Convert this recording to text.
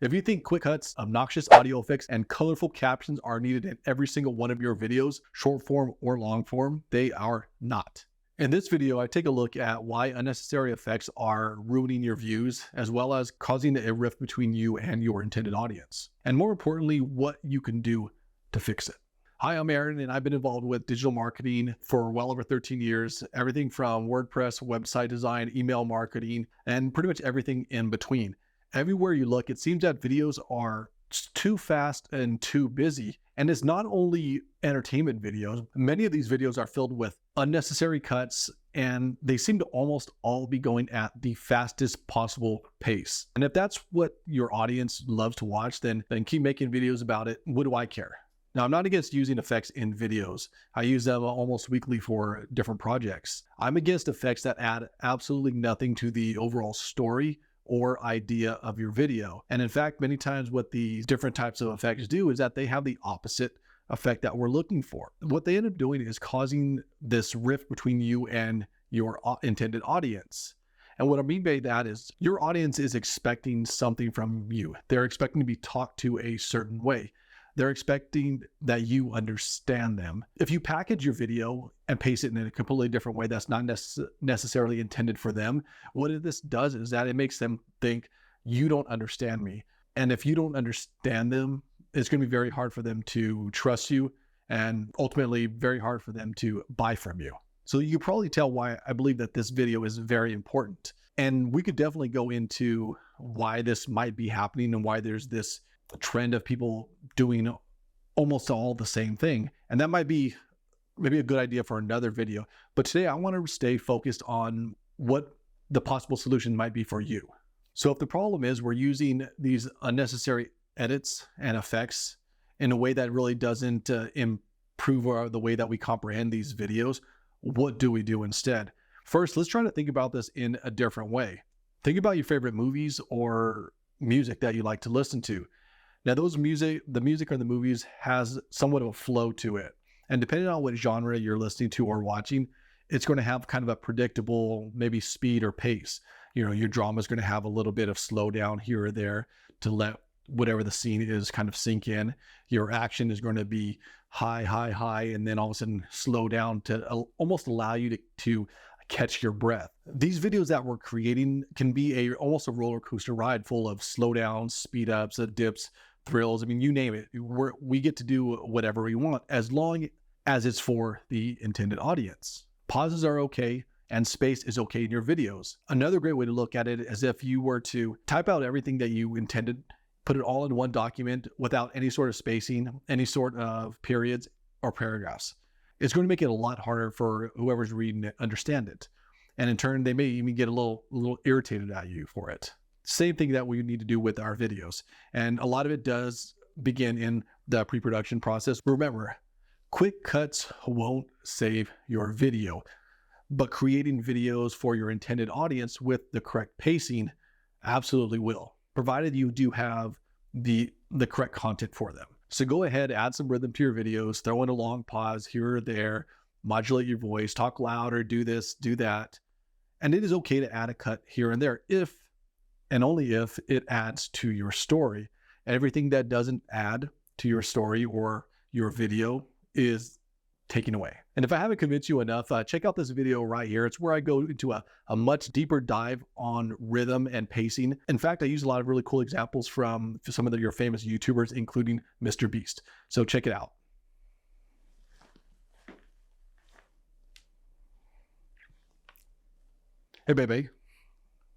If you think quick cuts, obnoxious audio effects, and colorful captions are needed in every single one of your videos, short form or long form, they are not. In this video, I take a look at why unnecessary effects are ruining your views, as well as causing a rift between you and your intended audience. And more importantly, what you can do to fix it. Hi, I'm Aaron, and I've been involved with digital marketing for well over 13 years, everything from WordPress, website design, email marketing, and pretty much everything in between. Everywhere you look, it seems that videos are too fast and too busy. And it's not only entertainment videos. Many of these videos are filled with unnecessary cuts, and they seem to almost all be going at the fastest possible pace. And if that's what your audience loves to watch, then keep making videos about it. What do I care? Now, I'm not against using effects in videos. I use them almost weekly for different projects. I'm against effects that add absolutely nothing to the overall story or idea of your video. And in fact, many times what these different types of effects do is that they have the opposite effect that we're looking for. What they end up doing is causing this rift between you and your intended audience. And what I mean by that is your audience is expecting something from you. They're expecting to be talked to a certain way. They're expecting that you understand them. If you package your video and paste it in a completely different way that's not necessarily intended for them, what this does is that it makes them think you don't understand me. And if you don't understand them, it's going to be very hard for them to trust you and ultimately very hard for them to buy from you. So you can probably tell why I believe that this video is very important. And we could definitely go into why this might be happening and why there's this trend of people doing almost all the same thing. And that might be maybe a good idea for another video. But today I want to stay focused on what the possible solution might be for you. So if the problem is we're using these unnecessary edits and effects in a way that really doesn't improve the way that we comprehend these videos, what do we do instead? First, let's try to think about this in a different way. Think about your favorite movies or music that you like to listen to. Now, the music or the movies has somewhat of a flow to it. And depending on what genre you're listening to or watching, it's going to have kind of a predictable, maybe speed or pace. You know, your drama is going to have a little bit of slowdown here or there to let whatever the scene is kind of sink in. Your action is going to be high, high, high, and then all of a sudden slow down to almost allow you to catch your breath. These videos that we're creating can be almost a roller coaster ride full of slowdowns, speed ups, dips, thrills. I mean, you name it. We get to do whatever we want as long as it's for the intended audience. Pauses are okay and space is okay in your videos. Another great way to look at it is if you were to type out everything that you intended, put it all in one document without any sort of spacing, any sort of periods or paragraphs. It's going to make it a lot harder for whoever's reading it understand it. And in turn, they may even get a little irritated at you for it. Same thing that we need to do with our videos. And a lot of it does begin in the pre-production process. Remember, quick cuts won't save your video, but creating videos for your intended audience with the correct pacing absolutely will, provided you do have the correct content for them. So go ahead, add some rhythm to your videos, throw in a long pause here or there, modulate your voice, talk louder, do this, do that. And it is okay to add a cut here and there if and only if it adds to your story. Everything that doesn't add to your story or your video is taken away. And if I haven't convinced you enough, check out this video right here. It's where I go into a much deeper dive on rhythm and pacing. In fact, I use a lot of really cool examples from some of your famous YouTubers, including Mr. Beast. So check it out. Hey, baby.